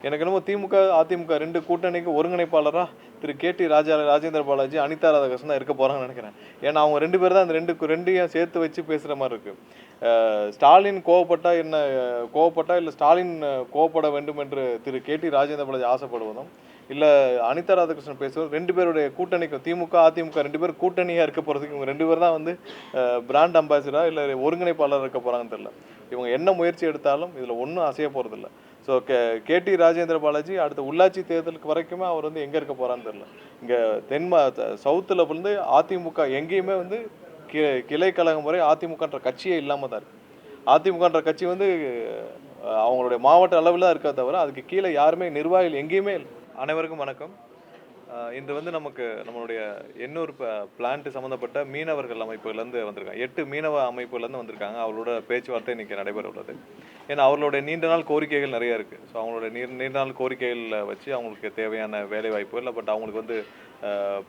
எனக்கு என்னமோ திமுக, அதிமுக 2 கூட்டணிக்கு ஒருங்கிணைப்பாளரா திரு கே.டி. ராஜேந்திர பாலாஜி, அனிதா ராதாகிருஷ்ணன் தான் இருக்க போறாங்கன்னு நினைக்கிறேன். ஏன்னா அவங்க 2 பேர் தான் அந்த 2யும் சேர்த்து வச்சு பேசுற மாதிரி இருக்கு. ஸ்டாலின் கோவப்பட்டா இல்ல ஸ்டாலின் கோவப்பட வேண்டும் என்று திரு கே.டி. ராஜேந்திர பாலாஜி ஆசைப்படுவதும், இல்ல அனிதா ராதாகிருஷ்ணன் பேசுவது 2 பேருடைய கூட்டணிக்கு திமுக, அதிமுக 2 பேர் கூட்டணியா இருக்க போறதுக்கு இவங்க 2 பேர் தான் வந்து பிராண்ட் அம்பாசிடரா இல்ல ஒருங்கிணைப்பாளர் இருக்க போறாங்கன்னு தெரியல. இவங்க என்ன முயற்சி எடுத்தாலும் இதுல ஒன்றும் அசைய போறதில்ல. So KT. ராஜேந்திர பாலாஜி அடுத்த உள்ளாட்சி தேர்தலுக்கு வரைக்குமே அவர் வந்து எங்கே இருக்க போகிறான்னு தெரியல. இங்கே சவுத்தில் வந்து அதிமுக எங்கேயுமே வந்து கிளை கழகம் முறை அதிமுகன்ற கட்சியே இல்லாமல் தான் இருக்குது. அதிமுகன்ற கட்சி வந்து அவங்களுடைய மாவட்ட அளவில் தான் இருக்கா தவிர அதுக்கு கீழே யாருமே நிர்வாகிகள் எங்கேயுமே இல்லை. அனைவருக்கும் வணக்கம். இன்று வந்து நம்மளுடைய எண்ணூர் பிளான்ட் சம்மந்தப்பட்ட மீனவர்கள் அமைப்புலேருந்து வந்திருக்காங்க. 8 மீனவ அமைப்புலேருந்து வந்திருக்காங்க. அவங்களோட பேச்சுவார்த்தை இன்றைக்கி நடைபெற உள்ளது. ஏன்னா அவர்களுடைய நீண்ட நாள் கோரிக்கைகள் நிறையா இருக்குது. ஸோ அவங்களுடைய நீண்ட நாள் கோரிக்கைகளில் வச்சு அவங்களுக்கு தேவையான வேலை வாய்ப்பு இல்லை. பட் அவங்களுக்கு வந்து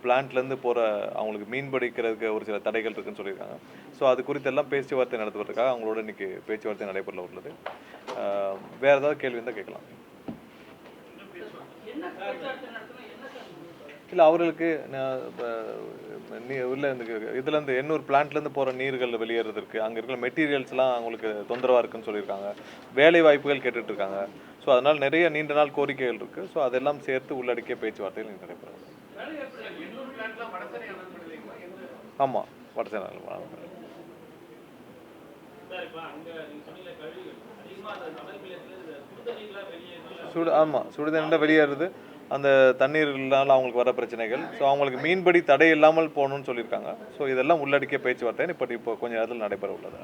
பிளான்ட்லேருந்து போகிற அவங்களுக்கு மீன் பிடிக்கிறதுக்கு ஒரு சில தடைகள் இருக்குதுன்னு சொல்லியிருக்காங்க. ஸோ அது குறித்தெல்லாம் பேச்சுவார்த்தை நடத்துவதற்காக அவங்களோட இன்றைக்கி பேச்சுவார்த்தை நடைபெற உள்ளது. வேறு ஏதாவது கேள்வி இருந்தால் கேட்கலாம். இல்லை அவர்களுக்கு உள்ள இதுலேருந்து எண்ணூர் பிளான்ட்லேருந்து போகிற நீர்கள் வெளியேறதுக்கு அங்கே இருக்கிற மெட்டீரியல்ஸ்லாம் அவங்களுக்கு தொந்தரவாக இருக்குன்னு சொல்லியிருக்காங்க. வேலை வாய்ப்புகள் கேட்டுட்ருக்காங்க. ஸோ அதனால் நிறைய நீண்ட நாள் கோரிக்கைகள் இருக்குது. ஸோ அதெல்லாம் சேர்த்து உள்ளடக்கிய பேச்சுவார்த்தைகள் நடைபெறும். ஆமாம், வடசேனை சுடுதண்ணி வெளியேறுது. அந்த தண்ணீர்களால் அவங்களுக்கு வர பிரச்சனைகள். ஸோ அவங்களுக்கு மீன்பிடி தடை இல்லாமல் போகணும்னு சொல்லியிருக்காங்க. ஸோ இதெல்லாம் உள்ளடக்கிய பேச்சுவார்த்தை இப்போ கொஞ்சம் நேரத்தில் நடைபெற உள்ளது.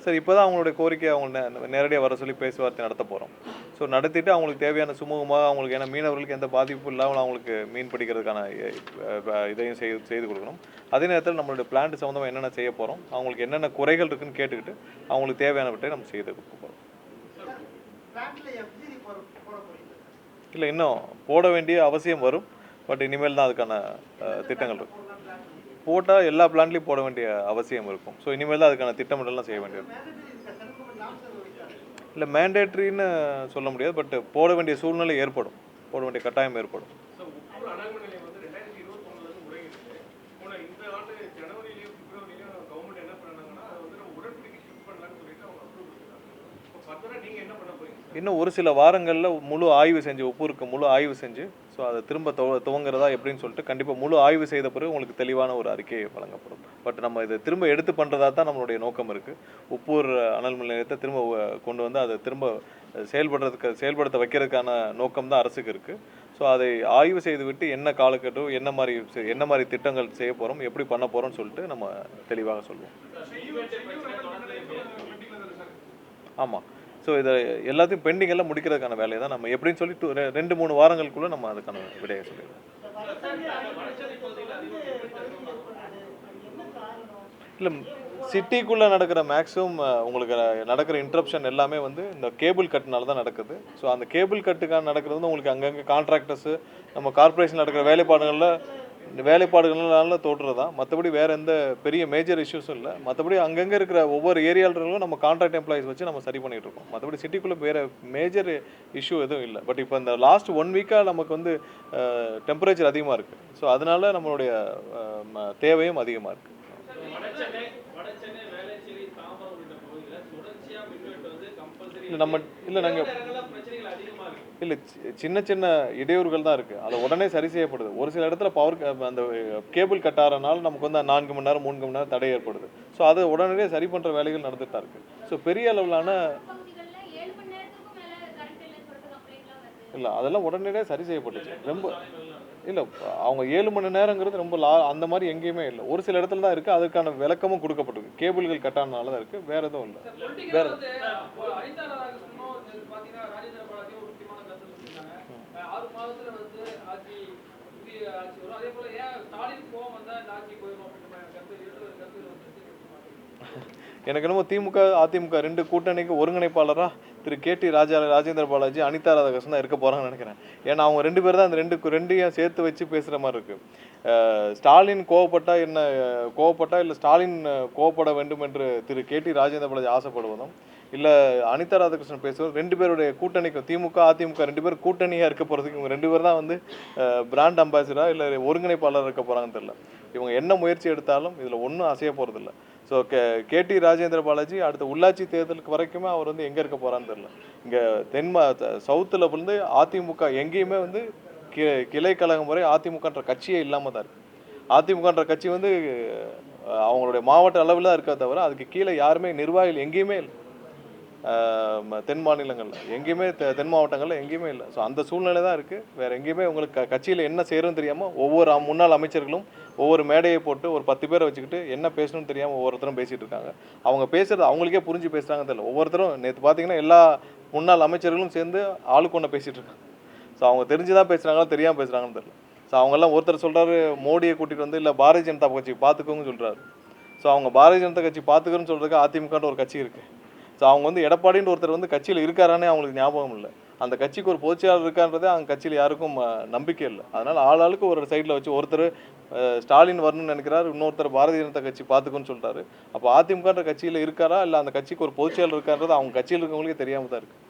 சரி, இப்போ தான் அவங்களுடைய கோரிக்கையை அவங்க நேரடியாக வர சொல்லி பேச்சுவார்த்தை நடத்த போகிறோம். ஸோ நடத்திட்டு அவங்களுக்கு தேவையான சுமூகமாக அவங்களுக்கு ஏன்னா மீனவர்களுக்கு எந்த பாதிப்பும் இல்லாமல் அவங்களுக்கு மீன் பிடிக்கிறதுக்கான இதையும் செய்து கொடுக்கணும். அதே நேரத்தில் நம்மளுடைய பிளான்ட் சம்மந்தமாக என்னென்ன செய்ய போகிறோம், அவங்களுக்கு என்னென்ன குறைகள் இருக்குன்னு கேட்டுக்கிட்டு அவங்களுக்கு தேவையானவற்றை நம்ம செய்து கொடுக்க போகிறோம். இல்லை, இன்னும் போட வேண்டிய அவசியம் வரும். பட் இனிமேல் தான் அதுக்கான திட்டங்கள் இருக்கும். போட்டால் எல்லா பிளான்ட்லேயும் போட வேண்டிய அவசியம் இருக்கும். ஸோ இனிமேல் தான் அதுக்கான திட்டமிடலாம் செய்ய வேண்டியது. இல்லை, மேண்டேட்ரின்னு சொல்ல முடியாது. பட் போட வேண்டிய சூழ்நிலை ஏற்படும், போட வேண்டிய கட்டாயம் ஏற்படும். இன்னும் ஒரு சில வாரங்களில் முழு ஆய்வு செஞ்சு உப்புருக்கு முழு ஆய்வு செஞ்சு ஸோ அதை திரும்ப துவங்குறதா எப்படின்னு சொல்லிட்டு கண்டிப்பாக முழு ஆய்வு செய்த பிறகு உங்களுக்கு தெளிவான ஒரு அறிக்கை வழங்கப்படும். பட் நம்ம இதை திரும்ப எடுத்து பண்ணுறதா தான் நம்மளுடைய நோக்கம் இருக்குது. உப்பூர் அனல் மின் நிலையத்தை திரும்ப கொண்டு வந்து அதை திரும்ப செயல்படுத்த வைக்கிறதுக்கான நோக்கம் தான் அரசுக்கு இருக்குது. ஸோ அதை ஆய்வு செய்து விட்டு என்ன காலக்கட்டோ என்ன மாதிரி திட்டங்கள் செய்ய போகிறோம், எப்படி பண்ண போகிறோம்னு சொல்லிட்டு நம்ம தெளிவாக சொல்லுவோம். ஆமாம். ஸோ இதை எல்லாத்தையும் பெண்டிங்கெல்லாம் முடிக்கிறதுக்கான வேலையை தான் நம்ம எப்படின்னு சொல்லி 2-3 வாரங்களுக்குள்ளே நம்ம அதுக்கான விடையை சொல்லிடுவோம். இல்லை, சிட்டிக்குள்ளே நடக்கிற மேக்ஸிமம் உங்களுக்கு நடக்கிற இன்ட்ரப்ஷன் எல்லாமே வந்து இந்த கேபிள் கட்டுனால தான் நடக்குது. ஸோ அந்த கேபிள் கட்டுக்கான நடக்கிறது வந்து உங்களுக்கு அங்கங்கே கான்ட்ராக்டர்ஸு நம்ம கார்பரேஷன் நடக்கிற வேலைப்பாடுகள்னால தோற்றுறது தான். மற்றபடி வேறு எந்த பெரிய மேஜர் இஷ்யூஸும் இல்லை. மற்றபடி அங்கங்கே இருக்கிற ஒவ்வொரு ஏரியாவிலும் நம்ம கான்ட்ராக்ட் எம்ப்ளாயிஸ் வச்சு நம்ம சரி பண்ணிகிட்டு இருக்கோம். மற்றபடி சிட்டிக்குள்ளே வேறு மேஜர் இஷ்யூ எதுவும் இல்லை. பட் இப்போ இந்த லாஸ்ட் 1 வீக்காக நமக்கு வந்து டெம்பரேச்சர் அதிகமாக இருக்குது. ஸோ அதனால நம்மளுடைய தேவையும் அதிகமாக இருக்குது. இல்லை, சின்ன சின்ன இடையூறுகள் தான் இருக்குது. அது உடனே சரி செய்யப்படுது. ஒரு சில இடத்துல அந்த கேபிள் கட் ஆகிறனால நமக்கு வந்து 4 மணி நேரம் 3 மணி நேரம் தடை ஏற்படுது. ஸோ அதை உடனடியாக சரி பண்ணுற வேலைகள் நடந்துட்டு தான் இருக்குது. ஸோ பெரிய அளவிலான இல்லை, அதெல்லாம் உடனடியாக சரி செய்யப்பட்டுச்சு. ரொம்ப இல்லை, அவங்க 7 மணி நேரங்கிறது ரொம்ப அந்த மாதிரி எங்கேயுமே இல்லை. ஒரு சில இடத்துல தான் இருக்குது. அதுக்கான விளக்கமும் கொடுக்கப்பட்டிருக்கு. கேபிள்கள் கட்டானால தான் இருக்குது, வேறு எதுவும் இல்லை. வேறு எனக்கு என்னமோ திமுக, அதிமுக 2 கூட்டணிக்கு ஒருங்கிணைப்பாளராக திரு கே.டி. ராஜேந்திர பாலாஜி, அனிதா ராதாகிருஷ்ணன் தான் இருக்க போகிறாங்கன்னு நினைக்கிறேன். ஏன்னா அவங்க 2 பேர் தான் அந்த 2யும் சேர்த்து வச்சு பேசுகிற மாதிரி இருக்குது. ஸ்டாலின் கோவப்பட்டா இல்லை ஸ்டாலின் கோவப்பட வேண்டும் என்று திரு கே.டி. ராஜேந்திர பாலாஜி ஆசைப்படுவதும், இல்லை அனிதா ராதாகிருஷ்ணன் பேசுவது 2 பேருடைய கூட்டணிக்கும் திமுக அதிமுக 2 பேர் கூட்டணியாக இருக்க போகிறதுக்கு இவங்க 2 பேர் தான் வந்து பிராண்ட் அம்பாசிடரா இல்லை ஒருங்கிணைப்பாளர் இருக்க போகிறாங்கன்னு தெரியல. இவங்க என்ன முயற்சி எடுத்தாலும் இதில் ஒன்றும் அசைய போகிறதில்ல. ஸோ கேடி ராஜேந்திர பாலாஜி அடுத்த உள்ளாட்சி தேர்தலுக்கு வரைக்குமே அவர் வந்து எங்கே இருக்க போகிறான்னு தெரியல. இங்கே சவுத்தில் வந்து அதிமுக எங்கேயுமே வந்து கிளை கழகம் முறை அதிமுகன்ற கட்சியே இல்லாமல் தான் இருக்குது. அதிமுகன்ற கட்சி வந்து அவங்களுடைய மாவட்ட அளவில் தான் இருக்கா தவிர அதுக்கு கீழே யாருமே நிர்வாகிகள் எங்கேயுமே இல்லை. தென் மாநிலங்களில் எங்கேயுமே தென் மாவட்டங்களில் எங்கேயுமே இல்லை. ஸோ அந்த சூழ்நிலை தான் இருக்குது. வேறு எங்கேயுமே உங்களுக்கு கட்சியில் என்ன செய்யறதுன்னு தெரியாமல் ஒவ்வொரு முன்னாள் அமைச்சர்களும் ஒவ்வொரு மேடையை போட்டு ஒரு 10 பேரை வச்சுக்கிட்டு என்ன பேசணும்னு தெரியாமல் ஒவ்வொருத்தரும் பேசிகிட்டு இருக்காங்க. அவங்க பேசுகிறது அவங்களுக்கே புரிஞ்சு பேசுகிறாங்கன்னு தெரியல. ஒவ்வொருத்தரும் நேற்று பார்த்தீங்கன்னா எல்லா முன்னாள் அமைச்சர்களும் சேர்ந்து ஆளுக்கு ஒன்று பேசிகிட்டு இருக்காங்க. ஸோ அவங்க தெரிஞ்சு தான் பேசுகிறாங்களா தெரியாமல் பேசுகிறாங்கன்னு தெரியல. ஸோ அவங்கெல்லாம் ஒருத்தர் சொல்கிறாரு மோடியை கூட்டிகிட்டு வந்து இல்லை பாரதிய ஜனதா கட்சி பார்த்துக்கோங்கன்னு சொல்கிறாரு. ஸோ அவங்க பாரதிய ஜனதா கட்சி பார்த்துக்கணும்னு சொல்கிறதுக்கு அதிமுகன்ற ஒரு கட்சி இருக்குது. ஸோ அவங்க வந்து எடப்பாடின்ற ஒருத்தர் வந்து கட்சியில் இருக்காரானே அவங்களுக்கு ஞாபகம் இல்லை. அந்த கட்சிக்கு ஒரு பொதுச்செயலாளர் இருக்கான்றதே அவங்க கட்சியில் யாருக்கும் நம்பிக்கை இல்லை. அதனால் ஆளாளுக்கு ஒரு சைடில் வச்சு ஒருத்தர் ஸ்டாலின் வரணும்னு நினைக்கிறாரு, இன்னொருத்தர் பாரதிய ஜனதா கட்சி பார்த்துக்குன்னு சொல்கிறாரு. அப்போ அதிமுகன்ற கட்சியில் இருக்காரா இல்லை அந்த கட்சிக்கு ஒரு பொதுச்செயலாளர் இருக்கான்றது அவங்க கட்சியில் இருக்கவங்களுக்கே தெரியாமல் தான் இருக்குது.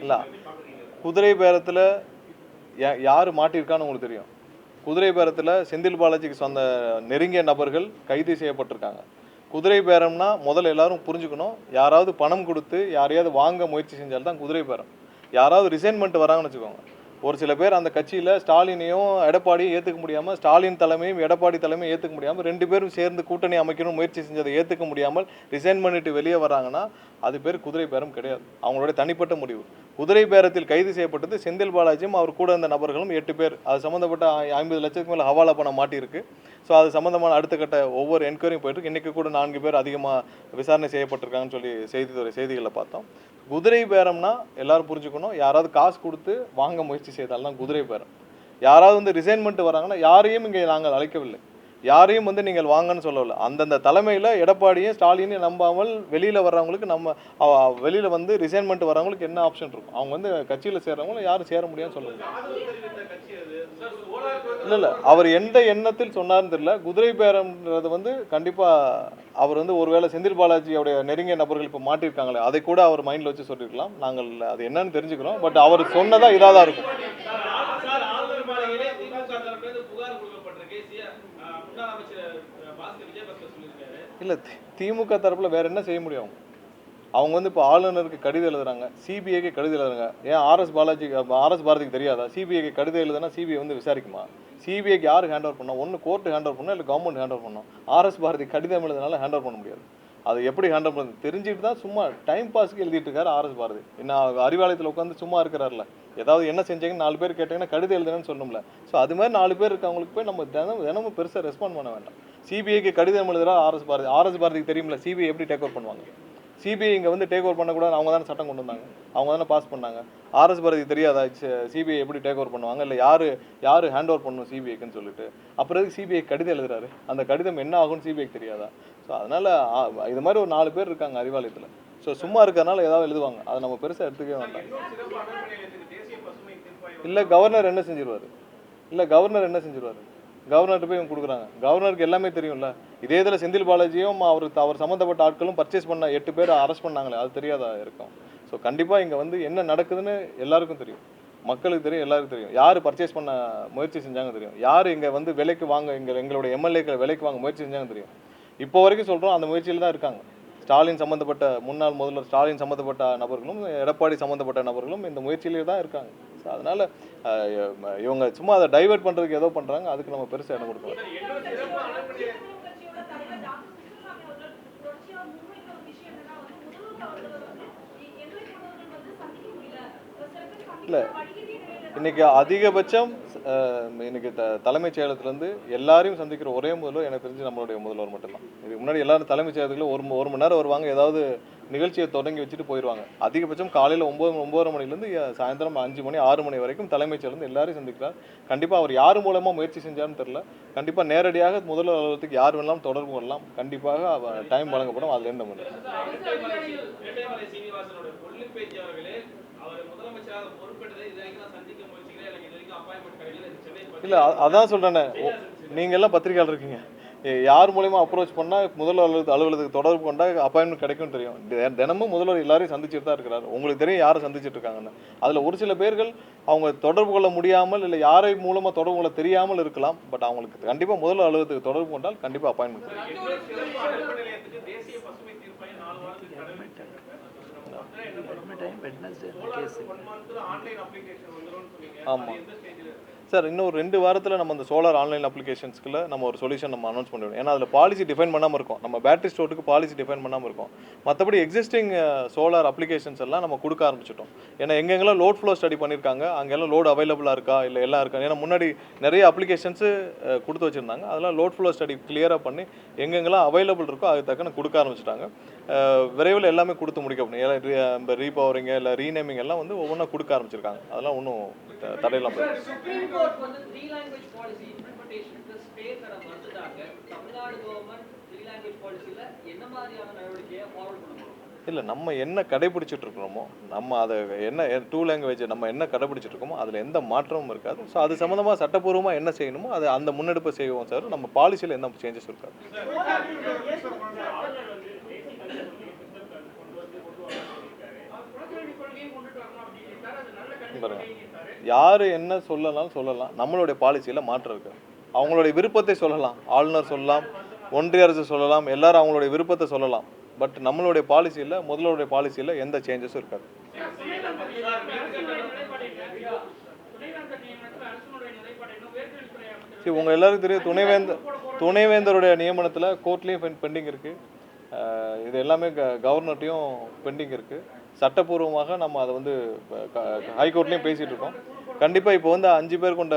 இல்லை குதிரை பேரத்தில் யார் மாட்டியிருக்கான்னு உங்களுக்கு தெரியும். குதிரை பேரத்தில் செந்தில் பாலாஜிக்கு சொந்த நெருங்கிய நபர்கள் கைது செய்யப்பட்டிருக்காங்க. குதிரை பேரம்னா முதல்ல எல்லாரும் புரிஞ்சுக்கணும், யாராவது பணம் கொடுத்து யாரையாவது வாங்க முயற்சி செஞ்சால்தான் குதிரை பேரம். யாராவது ரிசைன்மெண்ட் வராங்கன்னு வச்சுக்கோங்க. ஒரு சில பேர் அந்த கட்சியில் ஸ்டாலினையும் எடப்பாடியும் ஏற்றுக்க முடியாமல், ஸ்டாலின் தலைமையும் எடப்பாடி தலைமையும் ஏற்றுக்க முடியாமல் 2 பேரும் சேர்ந்து கூட்டணி அமைக்கணும் முயற்சி செஞ்சதை ஏற்றுக்க முடியாமல் ரிசைன் பண்ணிட்டு வெளியே வராங்கன்னா அது பேர் குதிரை பேரம் கிடையாது. அவங்களுடைய தனிப்பட்ட முடிவு. குதிரை பேரத்தில் கைது செய்யப்பட்டது செந்தில் பாலாஜியும் அவர் கூட இருந்த நபர்களும் 8 பேர். அது சம்மந்தப்பட்ட 50 லட்சத்துக்கு மேலே ஹவாலா பணம் மாட்டியிருக்கு. ஸோ அது சம்மந்தமான அடுத்த கட்ட ஒவ்வொரு என்கொயரியும் போயிட்டு இன்றைக்கி கூட 4 பேர் அதிகமாக விசாரணை செய்யப்பட்டிருக்காங்கன்னு சொல்லி செய்திகளில் பார்த்தோம். குதிரை பேரம்னா எல்லாரும் புரிஞ்சுக்கணும், யாராவது காசு கொடுத்து வாங்க முயற்சி செய்தால்தான் குதிரை பேரம். யாராவது வந்து ரிசைன்மெண்ட் வராங்கன்னா யாரையும் இங்கே நாங்கள் அழைக்கவில்லை, யாரையும் வந்து நீங்கள் வாங்கன்னு சொல்லவில்லை. அந்தந்த தலைமையில் எடப்பாடியும் ஸ்டாலினையும் நம்பாமல் வெளியில் வர்றவங்களுக்கு நம்ம வெளியில் வந்து ரிசைன்மெண்ட் வரவங்களுக்கு என்ன ஆப்ஷன் இருக்கும்? அவங்க வந்து கட்சியில் சேர்றவங்களும் யாரும் சேர முடியாதுன்னு சொல்லுங்க. இல்லை அவர் எந்த எண்ணத்தில் சொன்னார்னு தெரியல. குதிரை பேரம்ன்றது வந்து கண்டிப்பாக அவர் வந்து ஒருவேளை செந்தில் பாலாஜியோடைய நெருங்கிய நபர்கள் இப்போ மாட்டியிருக்காங்களே அதை கூட அவர் மைண்டில் வச்சு சொல்லியிருக்கலாம். நாங்கள் அது என்னன்னு தெரிஞ்சுக்கிறோம். பட் அவர் சொன்னதா இதாக தான் இருக்கும். இல்லை திமுக தரப்பில் வேற என்ன செய்ய முடியும்? அவங்க வந்து இப்போ ஆளுநருக்கு கடிதம் எழுதுறாங்க, சிபிஐக்கு கடிதம் எழுதுறாங்க. ஏன் ஆர்எஸ் பாரதிக்கு தெரியாதா? சிபிஐக்கு கடிதம் எழுதுனா சிபிஐ வந்து விசாரிக்குமா? சிபிஐக்கு யார் ஹேண்ட் ஓவர் பண்ணோம்? ஒன்று கோர்ட்டு ஹேண்ட் ஓவர் பண்ணோம், இல்லை கவர்மெண்ட் ஹேண்ட் ஓவர் பண்ணோம். ஆர்எஸ் பாரதி கடிதம் எழுதுனால ஹேண்ட் ஓவர் பண்ண முடியாது. அது எப்படி ஹேண்ட் ஓவர் பண்ணது தெரிஞ்சுட்டு தான் சும்மா டைம் பாஸ்க்கு எழுதிட்டு இருக்காரு ஆர்எஸ் பாரதி. என்ன அறிவாலயத்தில் உட்காந்து சும்மா இருக்கிறார்ல, ஏதாவது என்ன செஞ்சீங்கன்னு 4 பேர் கேட்டாங்கன்னா கடிதம் எழுதுனேன்னு சொல்லணும்ல. ஸோ அது மாதிரி 4 பேர் இருக்கவங்களுக்கு போய் நம்ம தினமும் பெருசாக ரெஸ்பாண்ட் பண்ண வேண்டாம். சிபிஐக்கு கடிதம் எழுதுறா ஆர்எஸ் பாரதிக்கு தெரியுமில்ல சிபிஐ எப்படி டேக் ஓவர் பண்ணுவாங்க. சிபிஐ இங்கே வந்து டேக் ஓவர் பண்ணக்கூடாது, அவங்க தானே சட்டம் கொண்டு வந்தாங்க, அவங்க தானே பாஸ் பண்ணாங்க. ஆர்எஸ் பாரதி தெரியாதா சிபிஐ எப்படி டேக் ஓவர் பண்ணுவாங்க, இல்லை யார் ஹேண்ட் ஓவர் பண்ணணும் சிபிஐக்குன்னு சொல்லிட்டு? அப்புறம் சிபிஐ கடிதம் எழுதுறாரு, அந்த கடிதம் என்ன ஆகும்னு சிபிஐக்கு தெரியாதா? ஸோ அதனால் இது மாதிரி ஒரு 4 பேர் இருக்காங்க அறிவாலயத்தில். ஸோ சும்மா இருக்கிறதுனால ஏதாவது எழுதுவாங்க, அதை நம்ம பெருசாக எடுத்துக்கவே வேண்டாம். இல்லை கவர்னர் என்ன செஞ்சிருவார்? கவர்னர்கிட்ட போய் இவங்க கொடுக்குறாங்க. கவர்னருக்கு எல்லாமே தெரியும்ல. இதே இதில் செந்தில் பாலாஜியும் அவர் சம்மந்தப்பட்ட ஆட்களும் பர்ச்சேஸ் பண்ண 8 பேர் அரெஸ்ட் பண்ணாங்களே, அது தெரியாதா இருக்கும்? ஸோ கண்டிப்பாக இங்கே வந்து என்ன நடக்குதுன்னு எல்லாருக்கும் தெரியும், மக்களுக்கு தெரியும், எல்லாருக்கும் தெரியும். யார் பர்ச்சேஸ் பண்ண முயற்சி செஞ்சாங்க தெரியும், யார் இங்கே வந்து விலைக்கு வாங்க எங்களுடைய எம்எல்ஏக்களை விலைக்கு வாங்க முயற்சி செஞ்சாங்க தெரியும். இப்போ வரைக்கும் சொல்கிறோம் அந்த முயற்சியில் தான் இருக்காங்க. ஸ்டாலின் சம்மந்தப்பட்ட முன்னாள் முதல்வர் ஸ்டாலின் சம்மந்தப்பட்ட நபர்களும் எடப்பாடி சம்மந்தப்பட்ட நபர்களும் இந்த முயற்சியிலே தான் இருக்காங்க. ஸோ அதனால் இவங்க சும்மா அதை டைவெர்ட் பண்ணுறதுக்கு ஏதோ பண்ணுறாங்க, அதுக்கு நம்ம பெருசாக இடம் கொடுக்கலாம். இல்லை இன்னைக்கு அதிகபட்சம் இன்னைக்கு தலைமைச் செயலகத்திலேருந்து எல்லாரையும் சந்திக்கிற ஒரே முதல்வர் எனக்கு தெரிஞ்சு நம்மளுடைய முதல்வர் மட்டும்தான். இதுக்கு முன்னாடி எல்லாரும் தலைமைச் செயலகத்தில் ஒரு மணி நேரம் வருவாங்க, ஏதாவது நிகழ்ச்சியை தொடங்கி வச்சுட்டு போயிடுவாங்க. அதிகபட்சம் காலையில் 9 மணிலேருந்து சாயந்தரம் 5 மணி 6 மணி வரைக்கும் தலைமைச் செயலகத்தில் எல்லாரையும் சந்திக்கிறார். கண்டிப்பாக அவர் யார் மூலமாக முயற்சி செஞ்சார்னு தெரில. கண்டிப்பாக நேரடியாக முதல்வர் அலுவலகத்துக்கு யார் வேணாலும் தொடர்பு கொள்ளலாம். கண்டிப்பாக டைம் வழங்கப்படும், அதில் எந்த முடியும். அவர் முதலமைச்சராக பொறுப்பெடுத்து இது வரைக்கும் சந்திக்க முயற்சிக்கிறேன், எனக்கு இது வரைக்கும் அப்பாயின்மெண்ட் கிடைக்கல, சென்னை இல்லை அதான் சொல்கிறேன்னே, நீங்கள் எல்லாம் பத்திரிக்கையாளர் இருக்கீங்க, யார் மூலயமா அப்ரோச் பண்ணால் முதல்வர் அலுவலகத்துக்கு தொடர்பு கொண்டா அப்பாயின்மெண்ட் கிடைக்கும்னு தெரியும். தினமும் முதல்வர் எல்லாரையும் சந்திச்சுட்டு தான் இருக்கிறார். உங்களுக்கு தெரியும் யாரை சந்திச்சுட்டு இருக்காங்கன்னு. அதில் ஒரு சில பேர்கள் அவங்க தொடர்பு கொள்ள முடியாமல் இல்லை யாரை மூலமாக தொடர்பு கொள்ள தெரியாமல் இருக்கலாம். பட் அவங்களுக்கு கண்டிப்பாக முதல்வர் அலுவலகத்துக்கு தொடர்பு கொண்டால் கண்டிப்பாக அப்பாயின்மெண்ட் கிடைக்கும். ஆமாம் சார், இன்னும் ஒரு 2 வாரத்தில் நம்ம அந்த சோலார் ஆன்லைன் அப்ளிகேஷன்ஸ்க்குள்ள நம்ம ஒரு சொல்யூஷன் நம்ம அனௌன்ஸ் பண்ணிவிடும். ஏன்னா அதில் பாலிசி டிஃபைன் பண்ணாமல் இருக்கும். நம்ம பேட்டரி ஸ்டோருக்கு பாலிசி டிஃபைன் பண்ணாமல் இருக்கும். மற்றபடி எக்ஸிஸ்டிங் சோலார் அப்ளிகேஷன்ஸ் எல்லாம் நம்ம கொடுக்க ஆரம்பிச்சிட்டோம். ஏன்னா எங்கெங்கெல்லாம் லோட் ஃப்ளோ ஸ்டடி பண்ணியிருக்காங்க அங்கெல்லாம் லோடு அவைலபிளாக இருக்கா இல்லை எல்லாம் இருக்கா. ஏன்னா முன்னாடி நிறைய அப்ளிகேஷன்ஸு கொடுத்து வச்சுருந்தாங்க. அதெல்லாம் லோட் ஃப்ளோ ஸ்டடி கிளியராக பண்ணி எங்கெங்கெல்லாம் அவைலபிள் இருக்கோ அதுக்கு தக்கன கொடுக்க ஆரம்பிச்சிட்டாங்க. விரைவில் எல்லாமே கொடுத்து முடிக்கப்படும். ஏன்னா ரீபவரிங்க இல்லை ரீநேமிங் எல்லாம் வந்து ஒவ்வொன்றா கொடுக்க ஆரம்பிச்சிருக்காங்க. அதெல்லாம் ஒன்றும் தடையெல்லாம் இல்லை. நம்ம என்ன கடைபிடிச்சிட்டு இருக்கிறோமோ, நம்ம அதை என்ன 2 லாங்குவேஜ் நம்ம என்ன கடைபிடிச்சிட்டு இருக்கோமோ அதில் எந்த மாற்றமும் இருக்காது. ஸோ அது சம்மந்தமாக சட்டப்பூர்வமாக என்ன செய்யணுமோ அது அந்த முன்னெடுப்பை செய்வோம் சார். நம்ம பாலிசியில் எந்த சேஞ்சஸ் இருக்காது. யார் என்ன சொல்லலாம் சொல்லலாம், நம்மளுடைய பாலிசியில் மாற்றம் இருக்குது. அவங்களுடைய விருப்பத்தை சொல்லலாம், ஆளுநர் சொல்லலாம், ஒன்றிய அரசு சொல்லலாம், எல்லாரும் அவங்களுடைய விருப்பத்தை சொல்லலாம். பட் நம்மளுடைய பாலிசியில் முதல்வருடைய பாலிசியில் எந்த சேஞ்சஸும் இருக்காது. சரி, உங்கள் எல்லாருக்கும் தெரியும் துணைவேந்தருடைய நியமனத்தில் கோர்ட்லேயும் பெண்டிங் இருக்குது. இது எல்லாமே கவர்னர்ட்டையும் பெண்டிங் இருக்குது. சட்டப்பூர்வமாக நம்ம அதை வந்து ஹைகோர்ட்லேயும் பேசிகிட்டு இருக்கோம். கண்டிப்பாக இப்போ வந்து 5 பேர் கொண்ட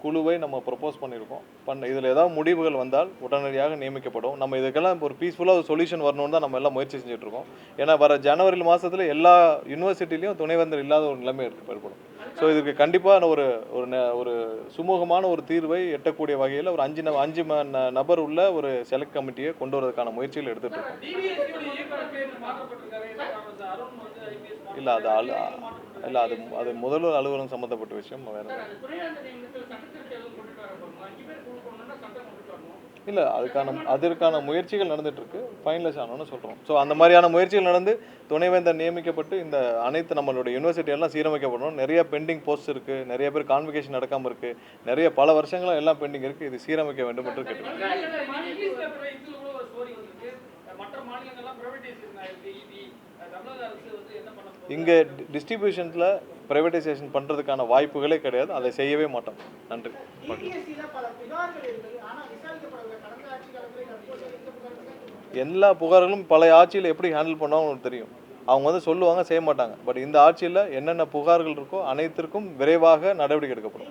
குழுவை நம்ம ப்ரொப்போஸ் பண்ணியிருக்கோம். இதில் ஏதாவது முடிவுகள் வந்தால் உடனடியாக நியமிக்கப்படும். நம்ம இதுக்கெல்லாம் ஒரு பீஸ்ஃபுல்லாக ஒரு சொல்யூஷன் வரணும்னு தான் நம்ம எல்லாம் முயற்சி செஞ்சுட்ருக்கோம். ஏன்னா வர ஜனவரி மாதத்தில் எல்லா யூனிவர்சிட்டிலையும் துணைவேந்தர் இல்லாத ஒரு நிலைமை ஏற்படும். ஸோ இதுக்கு கண்டிப்பாக ஒரு சுமூகமான ஒரு தீர்வை எட்டக்கூடிய வகையில் ஒரு 5 நபர் உள்ள ஒரு செலக்ட் கமிட்டியை கொண்டு வரதுக்கான முயற்சிகள் எடுத்துகிட்டு இருக்கோம். இல்லை அது முதல்வர் அலுவலகம் சம்மந்தப்பட்ட விஷயம். வேறு இல்லை, அதற்கான முயற்சிகள் நடந்துகிட்ருக்கு. ஃபைனலைஸ் ஆனோன்னு சொல்கிறோம். ஸோ அந்த மாதிரியான முயற்சிகள் நடந்து துணைவேந்தர் நியமிக்கப்பட்டு இந்த அனைத்து நம்மளுடைய யூனிவர்சிட்டியெல்லாம் சீரமைக்கப்படணும். நிறைய பெண்டிங் போஸ்ட் இருக்குது, நிறைய பேர் கான்வெகேஷன் நடக்காமல் இருக்குது, நிறைய பல வருஷங்களாக எல்லாம் பெண்டிங் இருக்குது. இது சீரமைக்க வேண்டும் என்று கேட்டுக்கிறேன். இங்கே டிஸ்ட்ரிபியூஷன்ஸில் ப்ரைவேட்டைசேஷன் பண்ணுறதுக்கான வாய்ப்புகளே கிடையாது. அதை செய்யவே மாட்டோம். நன்றி. எல்லா புகார்களும் பழைய ஆட்சியில் எப்படி ஹேண்டில் பண்ணாலும் உங்களுக்கு தெரியும். அவங்க வந்து சொல்லுவாங்க, செய்ய மாட்டாங்க. பட் இந்த ஆட்சியில் என்னென்ன புகார்கள் இருக்கோ அனைத்திற்கும் விரைவாக நடவடிக்கை எடுக்கப்படும்.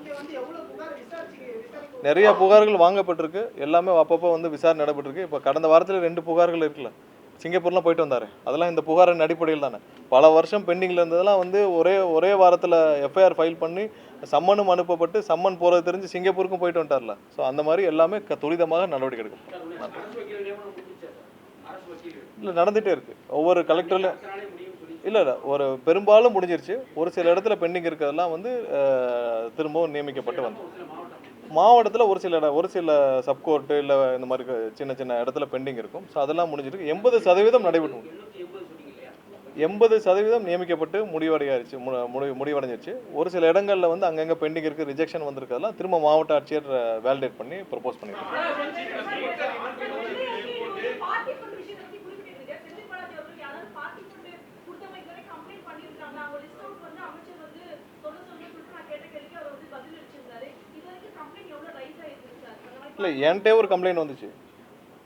நிறைய புகார்கள் வாங்கப்பட்டிருக்கு. எல்லாமே அப்பப்போ வந்து விசாரணை நடைபெற்றிருக்கு. இப்போ கடந்த வாரத்தில் 2 புகார்கள் இருக்குல்ல, சிங்கப்பூர்லாம் போயிட்டு வந்தார். அதெல்லாம் இந்த புகாரின் அடிப்படையில் தானே. பல வருஷம் பெண்டிங்கில் இருந்ததெல்லாம் வந்து ஒரே வாரத்தில் எஃப்ஐஆர் ஃபைல் பண்ணி சம்மனும் அனுப்பப்பட்டு சம்மன் போகிறது தெரிஞ்சு சிங்கப்பூருக்கும் போயிட்டு வந்துட்டார்ல. ஸோ அந்த மாதிரி எல்லாமே துரிதமாக நடவடிக்கை எடுக்கும். இல்லை, நடந்துகிட்டே இருக்குது. ஒவ்வொரு கலெக்டர்லையும் இல்லை ஒரு பெரும்பாலும் முடிஞ்சிருச்சு. ஒரு சில இடத்துல பெண்டிங் இருக்கிறதெல்லாம் வந்து திரும்பவும் நியமிக்கப்பட்டு வந்து மாவட்டத்தில் ஒரு சில சப்கோர்ட்டு இல்லை இந்த மாதிரி சின்ன இடத்துல பெண்டிங் இருக்கும். ஸோ அதெல்லாம் முடிஞ்சிருக்கு. 80% நடைபெற்று 80% நியமிக்கப்பட்டு முடிவடைஞ்சிருச்சு. ஒரு சில இடங்களில் வந்து அங்கங்கே பெண்டிங் இருக்குது, ரிஜெக்ஷன் வந்திருக்கிறதெல்லாம் திரும்ப மாவட்ட ஆட்சியர் வேலிடேட் பண்ணி ப்ரப்போஸ் பண்ணியிருக்காங்க. இல்லை, என்கிட்டே ஒரு கம்ப்ளைண்ட் வந்துச்சு.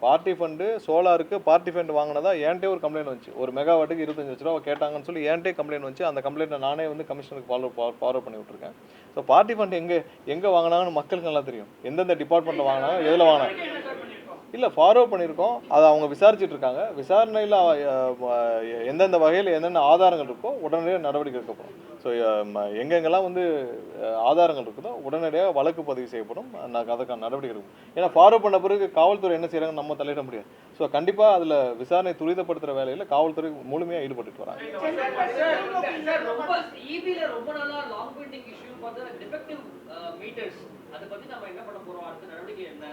பார்ட்டி ஃபண்டு சோலாருக்கு பார்ட்டி ஃபண்ட் வாங்கினதா என்கிட்டே ஒரு கம்ப்ளைண்ட் வந்துச்சு. ஒரு மெகாவாட்டுக்கு 25 லட்ச ரூபா கேட்டாங்கன்னு சொல்லி என்கிட்டே கம்ப்ளைண்ட் வந்துச்சு. அந்த கம்ப்ளைண்ட்டை நானே வந்து கமிஷனருக்கு ஃபார்வர்ட் பண்ணி விட்டுருக்கேன். ஸோ பார்ட்டி ஃபண்ட் எங்கே வாங்கினாங்கன்னு மக்களுக்கு நல்லா தெரியும். எந்தெந்த டிபார்ட்மெண்ட்டில் வாங்கினாங்க, எதில் வாங்கினாங்க. இல்லை, ஃபார்வர்ட் பண்ணியிருக்கோம். அதை அவங்க விசாரிச்சுட்டு இருக்காங்க. விசாரணையில் எந்தெந்த வகையில் என்னென்ன ஆதாரங்கள் இருக்கோ உடனடியாக நடவடிக்கை எடுக்கப்படும். ஸோ எங்கெங்கெல்லாம் வந்து ஆதாரங்கள் இருக்குதோ உடனடியாக வழக்கு பதிவு செய்யப்படும். அதுக்கான நடவடிக்கை இருக்கும். ஏன்னா ஃபார்வர்ட் பண்ண பிறகு காவல்துறை என்ன செய்கிறாங்கன்னு நம்ம தலையிட முடியாது. ஸோ கண்டிப்பாக அதில் விசாரணை துரிதப்படுத்துகிற வேலையில் காவல்துறை முழுமையாக ஈடுபட்டு வராங்க. அதை பத்தி நம்ம என்ன பண்ண போறோம், அடுத்த நடவடிக்கை என்ன,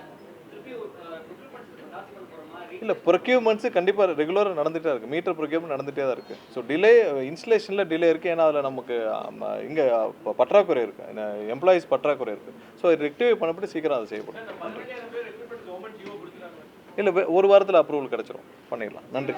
திருப்பி procurement டாஸ்க் பண்ண போறோமா, இல்லை ப்ரொக்யூர்மெண்ட்ஸு கண்டிப்பாக ரெகுலராக நடந்துகிட்டே இருக்குது. மீட்டர் ப்ரொக்யூர்மெண்ட் நடந்துகிட்டே தான் இருக்குது. ஸோ டிலே இன்ஸ்டலேஷனில் டிலே இருக்குது. ஏன்னா அதில் நமக்கு இங்கே பற்றாக்குறை இருக்குது, எம்ப்ளாயீஸ் பற்றாக்குறை இருக்குது. ஸோ ரெக்டிஃபை பண்ணப்பட்டு சீக்கிரம் அதை செய்யப்படும். இந்த 15,000 பேர் ரெக்ரூட்மெண்ட் கவர்மெண்ட் ஜியோ கொடுத்துட்டாங்க. இல்லை ஒரு வாரத்தில் அப்ரூவல் கிடச்சிரும், பண்ணிடலாம். நன்றி.